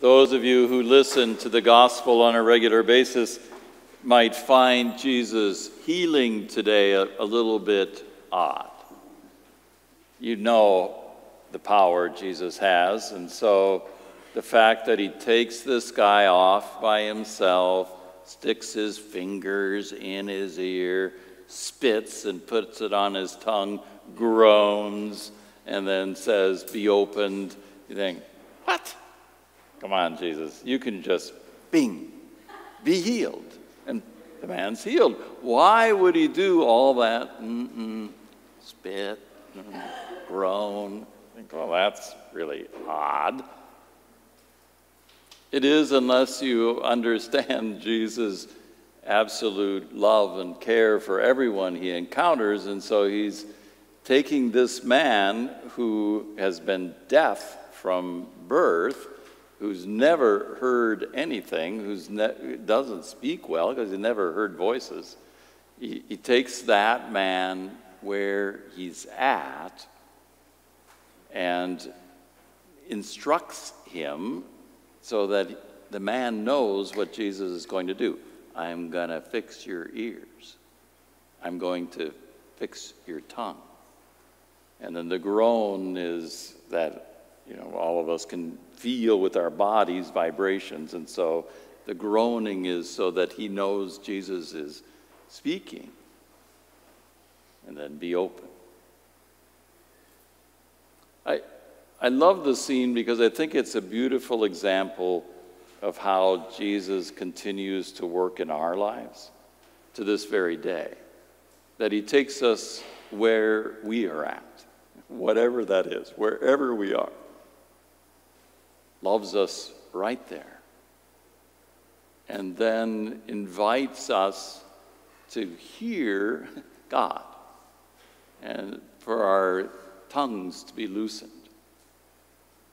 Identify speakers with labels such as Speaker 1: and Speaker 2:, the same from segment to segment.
Speaker 1: those of you who listen to the gospel on a regular basis might find Jesus' healing today a little bit odd. You know the power Jesus has, and so the fact that he takes this guy off by himself, sticks his fingers in his ear, spits and puts it on his tongue, groans, and then says, "Be opened." You think, what? Come on, Jesus. You can just, bing, be healed. And the man's healed. Why would he do all that? Spit, groan. I think, well, that's really odd. It is, unless you understand Jesus' absolute love and care for everyone he encounters. And so he's taking this man who has been deaf from birth, who's never heard anything, who doesn't speak well because he never heard voices. He takes that man where he's at and instructs him so that the man knows what Jesus is going to do. I'm going to fix your ears. I'm going to fix your tongue. And then the groan is that, all of us can feel with our bodies vibrations. And so the groaning is so that he knows Jesus is speaking. And then be open. I love the scene because I think it's a beautiful example of how Jesus continues to work in our lives to this very day. That he takes us where we are at, whatever that is, wherever we are. Loves us right there. And then invites us to hear God and for our tongues to be loosened.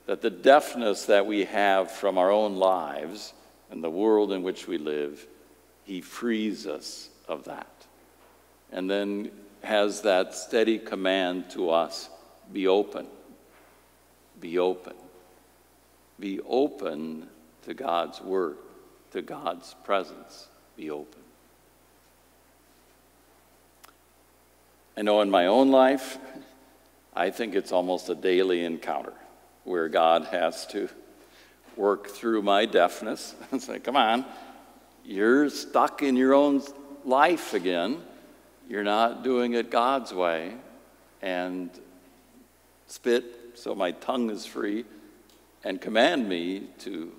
Speaker 1: That the deafness that we have from our own lives and the world in which we live, he frees us of that. And then has that steady command to us, be open, be open. Be open to God's word, to God's presence. Be open. I know in my own life, I think it's almost a daily encounter where God has to work through my deafness and say, come on, you're stuck in your own life again. You're not doing it God's way. And spit so my tongue is free and command me to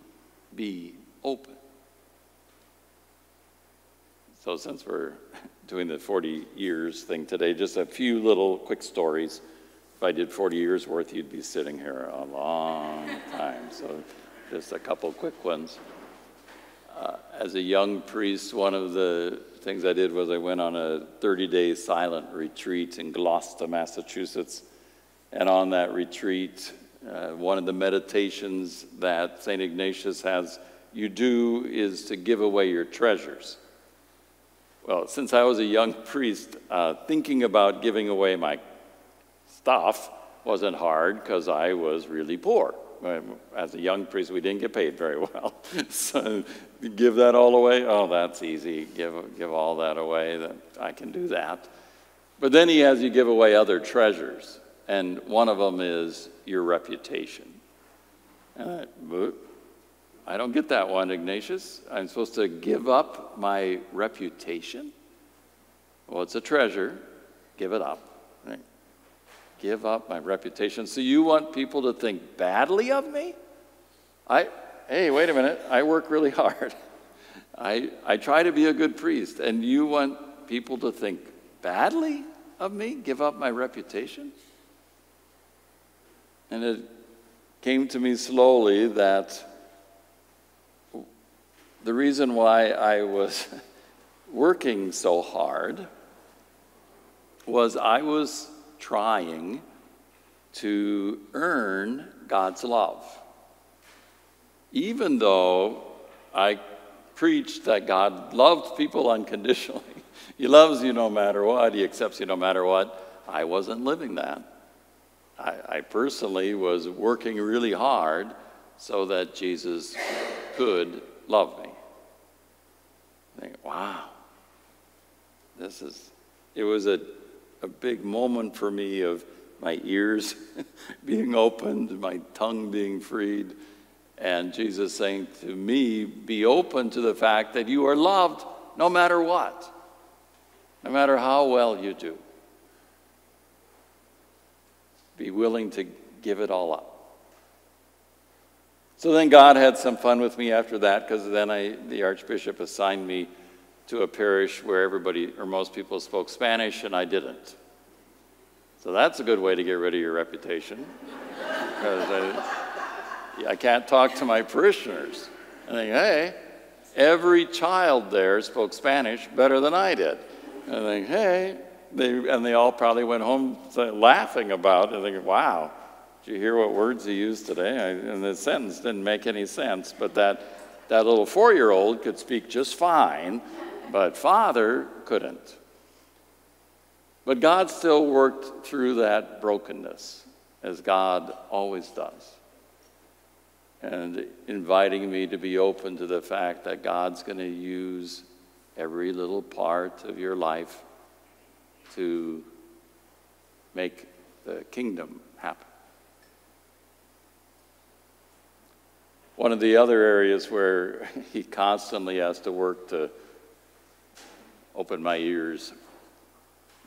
Speaker 1: be open. So since we're doing the 40 years thing today, just a few little quick stories. If I did 40 years worth, you'd be sitting here a long time. So just a couple quick ones. As a young priest, one of the things I did was I went on a 30-day silent retreat in Gloucester, Massachusetts. And on that retreat, one of the meditations that St. Ignatius has you do is to give away your treasures. Well, since I was a young priest, thinking about giving away my stuff wasn't hard because I was really poor. As a young priest, we didn't get paid very well. So give that all away? Oh, that's easy. Give all that away. I can do that. But then he has you give away other treasures. And one of them is your reputation. And I don't get that one, Ignatius. I'm supposed to give up my reputation? Well, it's a treasure. Give it up. Right? Give up my reputation. So you want people to think badly of me? Hey, wait a minute. I work really hard. I try to be a good priest. And you want people to think badly of me? Give up my reputation? And it came to me slowly that the reason why I was working so hard was I was trying to earn God's love. Even though I preached that God loved people unconditionally. He loves you no matter what. He accepts you no matter what. I wasn't living that. I personally was working really hard so that Jesus could love me. I think, wow, it was a big moment for me of my ears being opened, my tongue being freed, and Jesus saying to me, be open to the fact that you are loved no matter what, no matter how well you do. Be willing to give it all up. So then God had some fun with me after that, because then the Archbishop assigned me to a parish where everybody, or most people, spoke Spanish, and I didn't. So that's a good way to get rid of your reputation, because I can't talk to my parishioners. I think, hey, every child there spoke Spanish better than I did. And I think, hey, they all probably went home laughing about it. I think, wow, did you hear what words he used today? And the sentence didn't make any sense, but that little 4-year-old could speak just fine, but Father couldn't. But God still worked through that brokenness, as God always does, and inviting me to be open to the fact that God's going to use every little part of your life to make the kingdom happen. One of the other areas where he constantly has to work to open my ears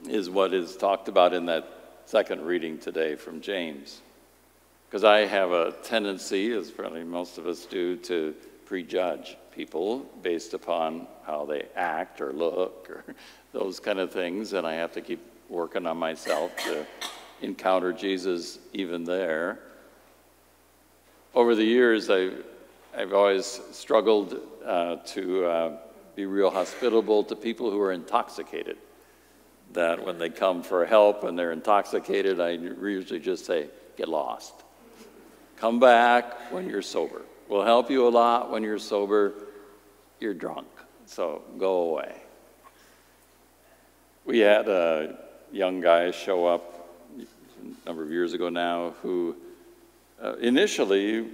Speaker 1: is what is talked about in that second reading today from James. Because I have a tendency, as probably most of us do, to prejudge people based upon how they act or look or those kind of things, and I have to keep working on myself to encounter Jesus even there. Over the years, I've always struggled to be real hospitable to people who are intoxicated. That when they come for help and they're intoxicated, I usually just say, get lost. Come back when you're sober. We'll help you a lot when you're sober. You're drunk, so go away. We had a young guy show up a number of years ago now who initially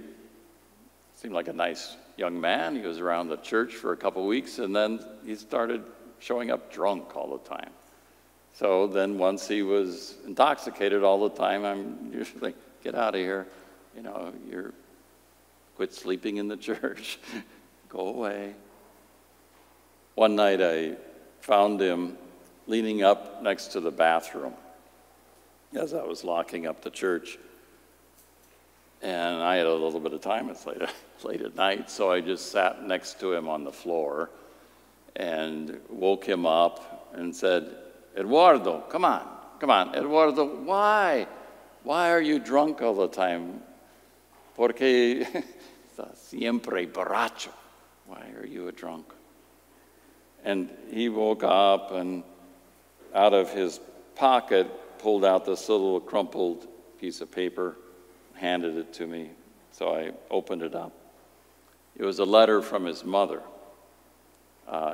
Speaker 1: seemed like a nice young man. He was around the church for a couple weeks, and then he started showing up drunk all the time. So then once he was intoxicated all the time, I'm usually like, get out of here. You know, quit sleeping in the church. Go away. One night I found him leaning up next to the bathroom as I was locking up the church. And I had a little bit of time. It's late at night, so I just sat next to him on the floor and woke him up and said, Eduardo, come on. Eduardo, why? Why are you drunk all the time? Porque siempre borracho. Why are you a drunk? And he woke up and out of his pocket pulled out this little crumpled piece of paper, handed it to me. So I opened it up. It was a letter from his mother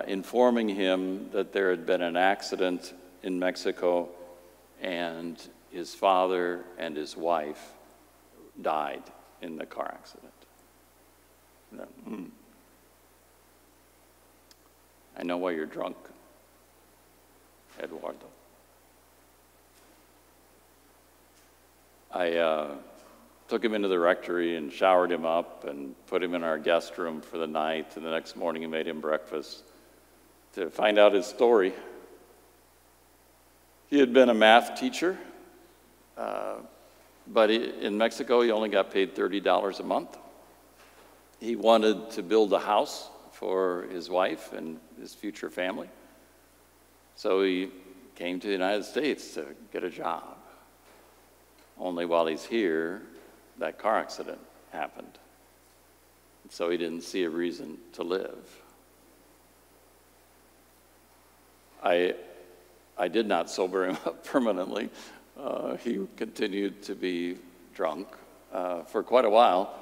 Speaker 1: informing him that there had been an accident in Mexico and his father and his wife died in the car accident. I know why you're drunk, Eduardo. I took him into the rectory and showered him up and put him in our guest room for the night, and the next morning I made him breakfast to find out his story. He had been a math teacher, but in Mexico he only got paid $30 a month. He wanted to build a house for his wife and his future family. So he came to the United States to get a job. Only while he's here, that car accident happened. So he didn't see a reason to live. I did not sober him up permanently. He continued to be drunk for quite a while,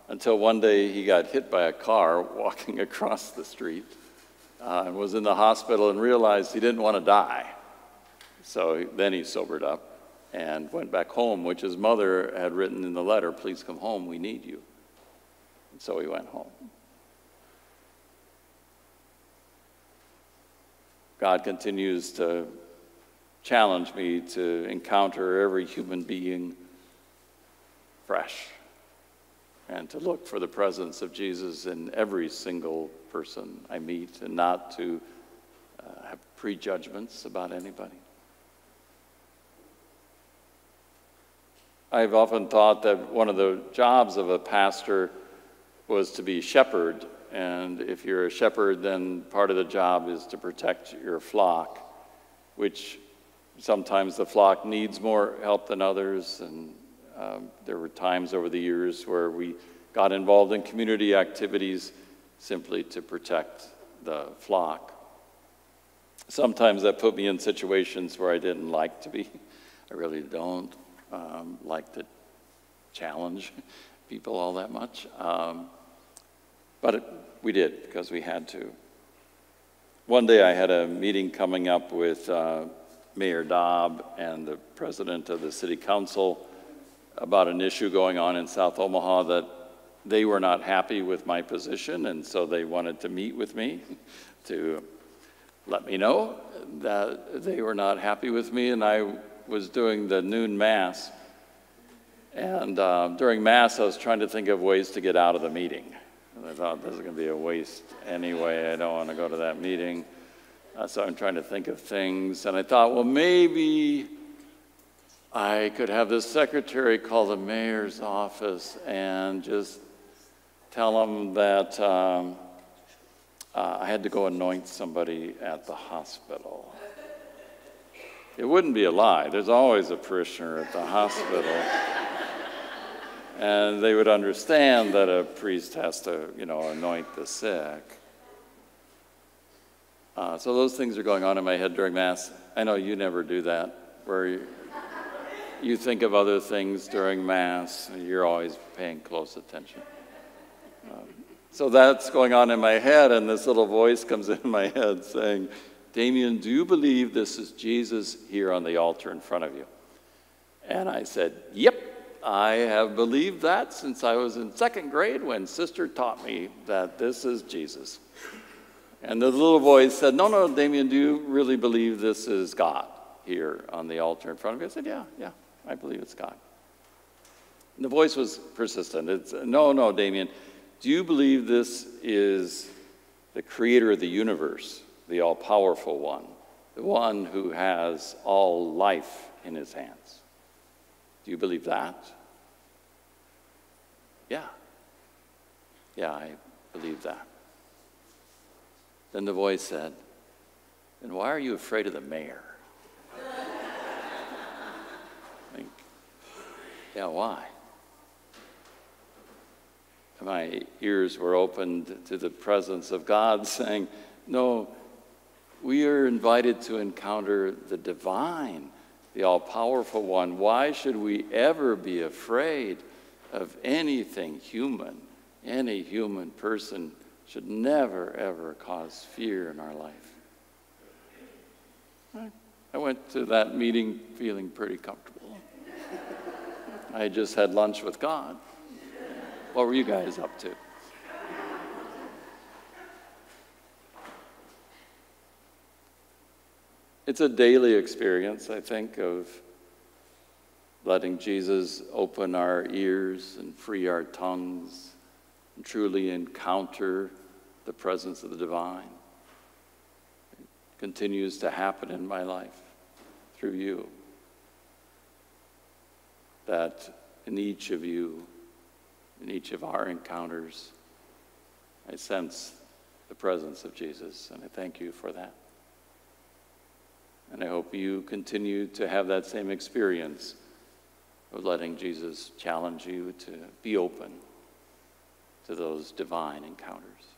Speaker 1: until one day he got hit by a car walking across the street and was in the hospital and realized he didn't want to die. So then he sobered up and went back home, which his mother had written in the letter, please come home, we need you. So we went home. God continues to challenge me to encounter every human being fresh and to look for the presence of Jesus in every single person I meet and not to have prejudgments about anybody. I've often thought that one of the jobs of a pastor was to be shepherd, and if you're a shepherd, then part of the job is to protect your flock, which sometimes the flock needs more help than others, and there were times over the years where we got involved in community activities simply to protect the flock. Sometimes that put me in situations where I didn't like to be. I really don't like to challenge people all that much. But we did because we had to. One day I had a meeting coming up with Mayor Dobb and the president of the city council about an issue going on in South Omaha that they were not happy with my position, and so they wanted to meet with me to let me know that they were not happy with me. And I was doing the noon mass, and during mass I was trying to think of ways to get out of the meeting. And I thought, this is going to be a waste anyway. I don't want to go to that meeting. So I'm trying to think of things, and I thought, well, maybe I could have the secretary call the mayor's office and just tell them that I had to go anoint somebody at the hospital. It wouldn't be a lie. There's always a parishioner at the hospital. And they would understand that a priest has to, anoint the sick. So those things are going on in my head during Mass. I know you never do that, where you think of other things during Mass, and you're always paying close attention. So that's going on in my head, and this little voice comes in my head saying, Damian, do you believe this is Jesus here on the altar in front of you? And I said, yep, I have believed that since I was in second grade when Sister taught me that this is Jesus. And the little voice said, no, Damian, do you really believe this is God here on the altar in front of you? I said, yeah, I believe it's God. And the voice was persistent. It's, no, Damian, do you believe this is the creator of the universe, the all-powerful one, the one who has all life in his hands? Do you believe that? Yeah, I believe that. Then the voice said, then why are you afraid of the mayor? I think, yeah, why? And my ears were opened to the presence of God saying, no, we are invited to encounter the divine, the all-powerful one. Why should we ever be afraid of anything human? Any human person should never, ever cause fear in our life. I went to that meeting feeling pretty comfortable. I just had lunch with God. What were you guys up to? It's a daily experience, I think, of letting Jesus open our ears and free our tongues and truly encounter the presence of the divine. It continues to happen in my life through you. That in each of you, in each of our encounters, I sense the presence of Jesus, and I thank you for that. And I hope you continue to have that same experience of letting Jesus challenge you to be open to those divine encounters.